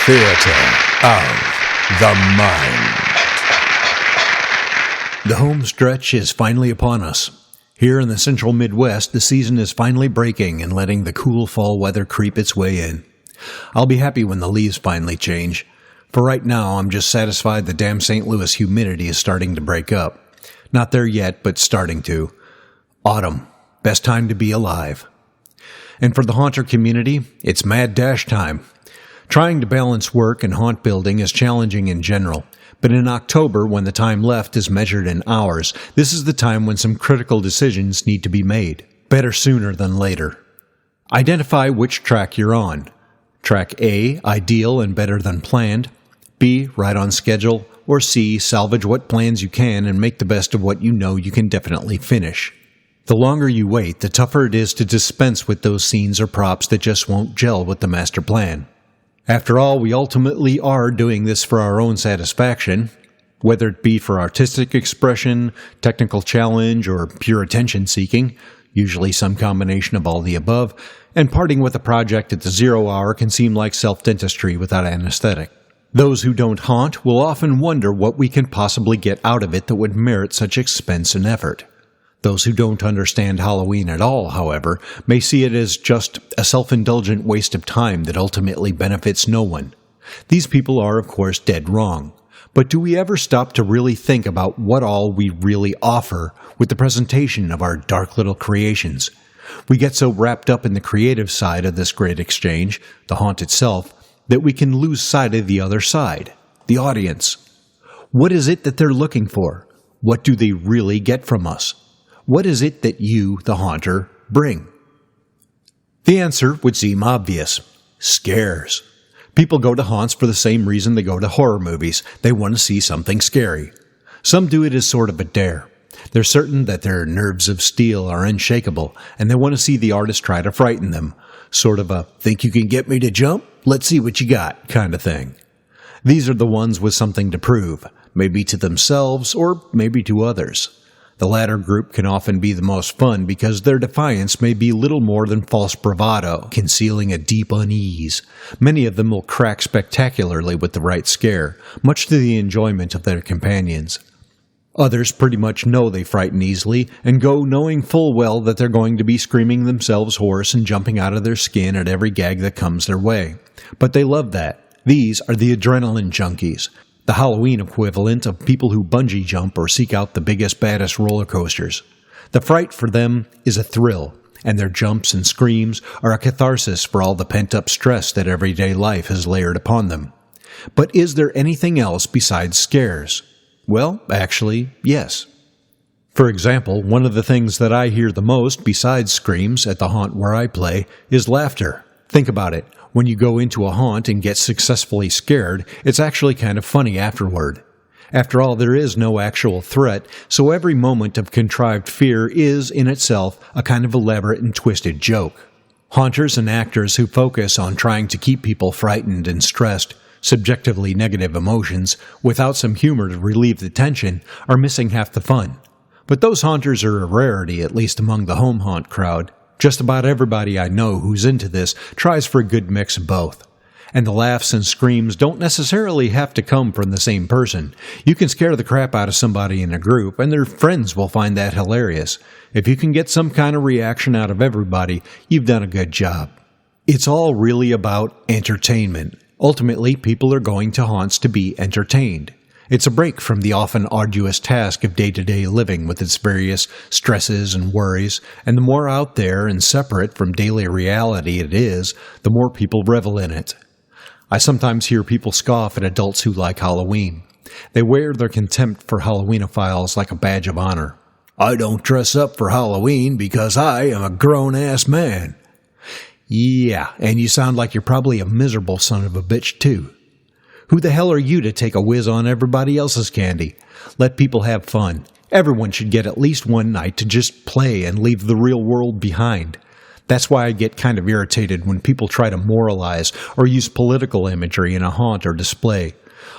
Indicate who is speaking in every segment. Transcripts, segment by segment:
Speaker 1: Theater of the Mind. The home stretch is finally upon us. Here in the central Midwest, the season is finally breaking and letting the cool fall weather creep its way in. I'll be happy when the leaves finally change. For right now, I'm just satisfied the damn St. Louis humidity is starting to break up. Not there yet, but starting to. Autumn. Best time to be alive. And for the haunter community, it's mad dash time. Trying to balance work and haunt building is challenging in general, but in October, when the time left is measured in hours, this is the time when some critical decisions need to be made. Better sooner than later. Identify which track you're on. Track A, ideal and better than planned. B, right on schedule. Or C, salvage what plans you can and make the best of what you know you can definitely finish. The longer you wait, the tougher it is to dispense with those scenes or props that just won't gel with the master plan. After all, we ultimately are doing this for our own satisfaction, whether it be for artistic expression, technical challenge, or pure attention seeking, usually some combination of all the above, and parting with a project at the 0 hour can seem like self-dentistry without anesthetic. Those who don't haunt will often wonder what we can possibly get out of it that would merit such expense and effort. Those who don't understand Halloween at all, however, may see it as just a self-indulgent waste of time that ultimately benefits no one. These people are, of course, dead wrong. But do we ever stop to really think about what all we really offer with the presentation of our dark little creations? We get so wrapped up in the creative side of this great exchange, the haunt itself, that we can lose sight of the other side, the audience. What is it that they're looking for? What do they really get from us? What is it that you, the haunter, bring? The answer would seem obvious. Scares. People go to haunts for the same reason they go to horror movies. They want to see something scary. Some do it as sort of a dare. They're certain that their nerves of steel are unshakable, and they want to see the artist try to frighten them. Sort of a, think you can get me to jump? Let's see what you got kind of thing. These are the ones with something to prove, maybe to themselves or maybe to others. The latter group can often be the most fun because their defiance may be little more than false bravado, concealing a deep unease. Many of them will crack spectacularly with the right scare, much to the enjoyment of their companions. Others pretty much know they frighten easily and go knowing full well that they're going to be screaming themselves hoarse and jumping out of their skin at every gag that comes their way. But they love that. These are the adrenaline junkies. The Halloween equivalent of people who bungee jump or seek out the biggest, baddest roller coasters. The fright for them is a thrill, and their jumps and screams are a catharsis for all the pent-up stress that everyday life has layered upon them. But is there anything else besides scares? Well, actually, yes. For example, one of the things that I hear the most besides screams at the haunt where I play is laughter. Think about it. When you go into a haunt and get successfully scared, it's actually kind of funny afterward. After all, there is no actual threat, so every moment of contrived fear is, in itself, a kind of elaborate and twisted joke. Haunters and actors who focus on trying to keep people frightened and stressed, subjectively negative emotions, without some humor to relieve the tension, are missing half the fun. But those haunters are a rarity, at least among the home haunt crowd. Just about everybody I know who's into this tries for a good mix of both. And the laughs and screams don't necessarily have to come from the same person. You can scare the crap out of somebody in a group, and their friends will find that hilarious. If you can get some kind of reaction out of everybody, you've done a good job. It's all really about entertainment. Ultimately, people are going to haunts to be entertained. It's a break from the often arduous task of day-to-day living with its various stresses and worries, and the more out there and separate from daily reality it is, the more people revel in it. I sometimes hear people scoff at adults who like Halloween. They wear their contempt for Halloweenophiles like a badge of honor. I don't dress up for Halloween because I am a grown-ass man. Yeah, and you sound like you're probably a miserable son of a bitch, too. Who the hell are you to take a whiz on everybody else's candy? Let people have fun. Everyone should get at least one night to just play and leave the real world behind. That's why I get kind of irritated when people try to moralize or use political imagery in a haunt or display.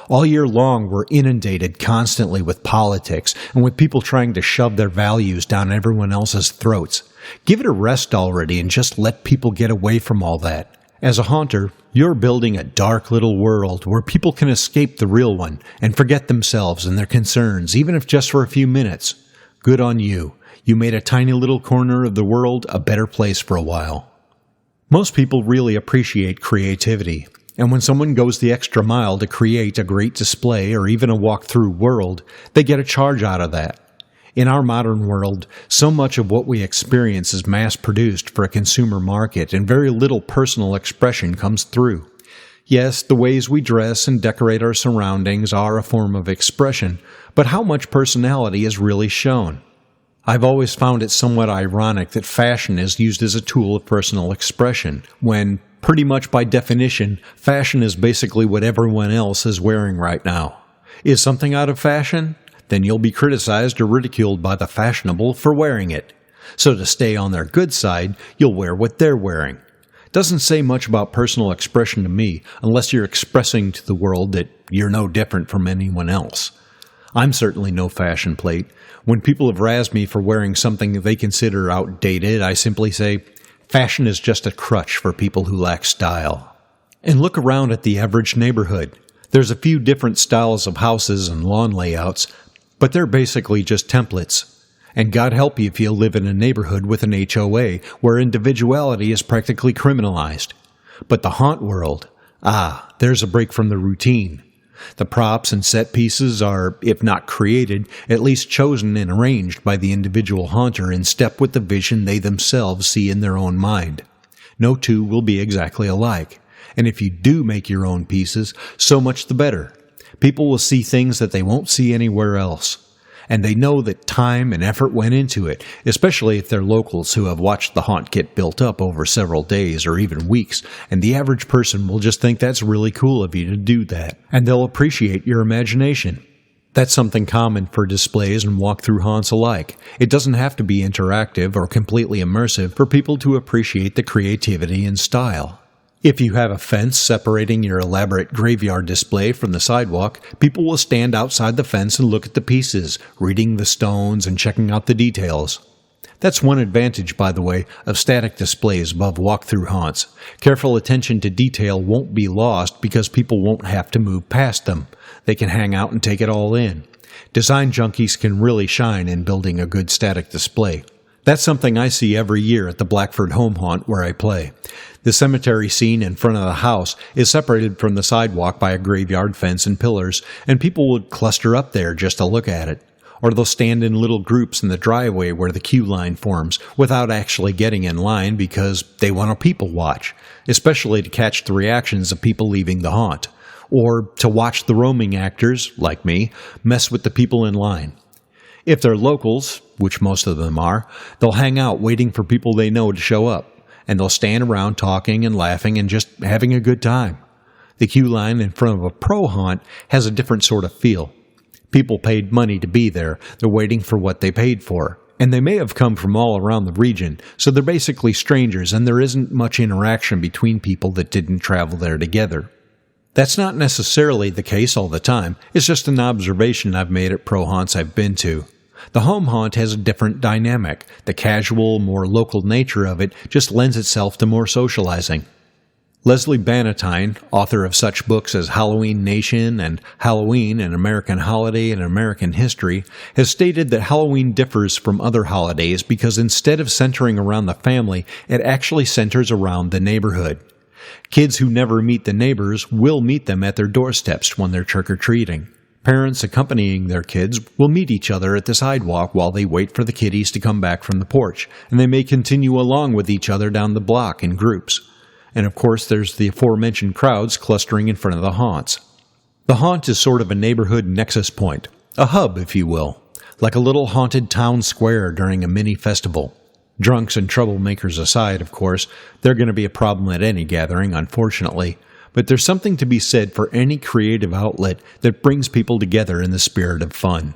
Speaker 1: All year long, we're inundated constantly with politics and with people trying to shove their values down everyone else's throats. Give it a rest already and just let people get away from all that. As a haunter, you're building a dark little world where people can escape the real one and forget themselves and their concerns, even if just for a few minutes. Good on you. You made a tiny little corner of the world a better place for a while. Most people really appreciate creativity, and when someone goes the extra mile to create a great display or even a walk-through world, they get a charge out of that. In our modern world, so much of what we experience is mass-produced for a consumer market, and very little personal expression comes through. Yes, the ways we dress and decorate our surroundings are a form of expression, but how much personality is really shown? I've always found it somewhat ironic that fashion is used as a tool of personal expression, when, pretty much by definition, fashion is basically what everyone else is wearing right now. Is something out of fashion? Then you'll be criticized or ridiculed by the fashionable for wearing it. So to stay on their good side, you'll wear what they're wearing. Doesn't say much about personal expression to me, unless you're expressing to the world that you're no different from anyone else. I'm certainly no fashion plate. When people have razzed me for wearing something they consider outdated, I simply say, fashion is just a crutch for people who lack style. And look around at the average neighborhood. There's a few different styles of houses and lawn layouts, but they're basically just templates. And God help you if you live in a neighborhood with an HOA where individuality is practically criminalized. But the haunt world, there's a break from the routine. The props and set pieces are, if not created, at least chosen and arranged by the individual haunter in step with the vision they themselves see in their own mind. No two will be exactly alike. And if you do make your own pieces, so much the better. People will see things that they won't see anywhere else. And they know that time and effort went into it, especially if they're locals who have watched the haunt get built up over several days or even weeks, and the average person will just think that's really cool of you to do that, and they'll appreciate your imagination. That's something common for displays and walk-through haunts alike. It doesn't have to be interactive or completely immersive for people to appreciate the creativity and style. If you have a fence separating your elaborate graveyard display from the sidewalk, people will stand outside the fence and look at the pieces, reading the stones and checking out the details. That's one advantage, by the way, of static displays above walk-through haunts. Careful attention to detail won't be lost because people won't have to move past them. They can hang out and take it all in. Design junkies can really shine in building a good static display. That's something I see every year at the Blackford Home Haunt where I play. The cemetery scene in front of the house is separated from the sidewalk by a graveyard fence and pillars, and people would cluster up there just to look at it. Or they'll stand in little groups in the driveway where the queue line forms without actually getting in line because they want to people watch, especially to catch the reactions of people leaving the haunt, or to watch the roaming actors, like me, mess with the people in line. If they're locals, which most of them are, they'll hang out waiting for people they know to show up, and they'll stand around talking and laughing and just having a good time. The queue line in front of a pro haunt has a different sort of feel. People paid money to be there. They're waiting for what they paid for. And they may have come from all around the region, so they're basically strangers, and there isn't much interaction between people that didn't travel there together. That's not necessarily the case all the time. It's just an observation I've made at pro haunts I've been to. The home haunt has a different dynamic. The casual, more local nature of it just lends itself to more socializing. Leslie Bannatyne, author of such books as Halloween Nation and Halloween, an American Holiday and American History, has stated that Halloween differs from other holidays because instead of centering around the family, it actually centers around the neighborhood. Kids who never meet the neighbors will meet them at their doorsteps when they're trick-or-treating. Parents accompanying their kids will meet each other at the sidewalk while they wait for the kiddies to come back from the porch, and they may continue along with each other down the block in groups. And of course there's the aforementioned crowds clustering in front of the haunts. The haunt is sort of a neighborhood nexus point, a hub if you will, like a little haunted town square during a mini festival. Drunks and troublemakers aside, of course, they're going to be a problem at any gathering, unfortunately. But there's something to be said for any creative outlet that brings people together in the spirit of fun.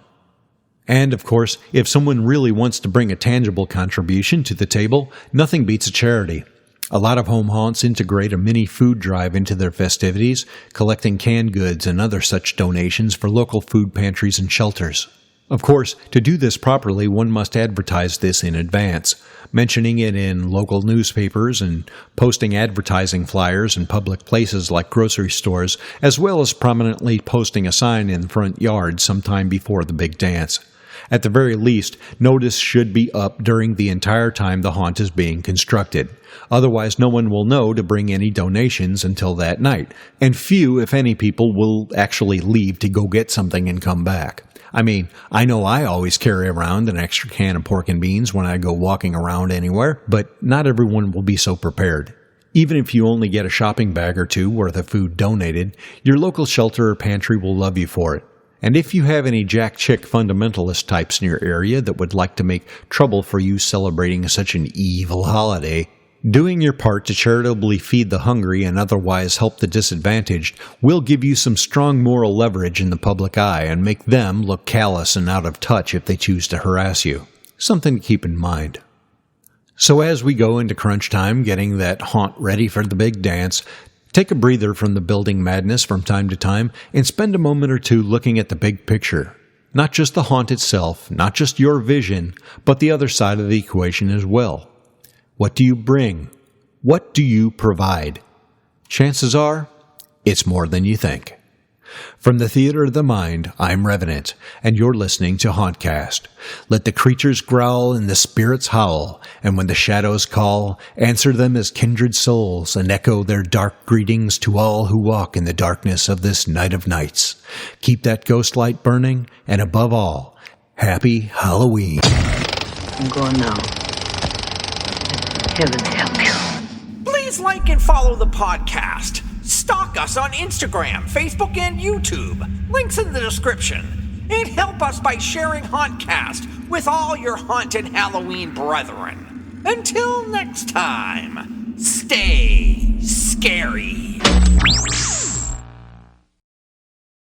Speaker 1: And, of course, if someone really wants to bring a tangible contribution to the table, nothing beats a charity. A lot of home haunts integrate a mini food drive into their festivities, collecting canned goods and other such donations for local food pantries and shelters. Of course, to do this properly, one must advertise this in advance, mentioning it in local newspapers and posting advertising flyers in public places like grocery stores, as well as prominently posting a sign in the front yard sometime before the big dance. At the very least, notice should be up during the entire time the haunt is being constructed. Otherwise, no one will know to bring any donations until that night, and few, if any, people will actually leave to go get something and come back. I mean, I know I always carry around an extra can of pork and beans when I go walking around anywhere, but not everyone will be so prepared. Even if you only get a shopping bag or two worth of food donated, your local shelter or pantry will love you for it. And if you have any Jack Chick fundamentalist types in your area that would like to make trouble for you celebrating such an evil holiday, doing your part to charitably feed the hungry and otherwise help the disadvantaged will give you some strong moral leverage in the public eye and make them look callous and out of touch if they choose to harass you. Something to keep in mind. So as we go into crunch time getting that haunt ready for the big dance, take a breather from the building madness from time to time and spend a moment or two looking at the big picture. Not just the haunt itself, not just your vision, but the other side of the equation as well. What do you bring? What do you provide? Chances are, it's more than you think. From the Theater of the Mind, I'm Revenant, and you're listening to Hauntcast. Let the creatures growl and the spirits howl, and when the shadows call, answer them as kindred souls and echo their dark greetings to all who walk in the darkness of this night of nights. Keep that ghost light burning, and above all, happy Halloween.
Speaker 2: I'm going now. Heaven help you.
Speaker 3: Please like and follow the podcast. Stalk us on Instagram, Facebook, and YouTube. Links in the description. And help us by sharing Hauntcast with all your haunted Halloween brethren. Until next time, stay scary.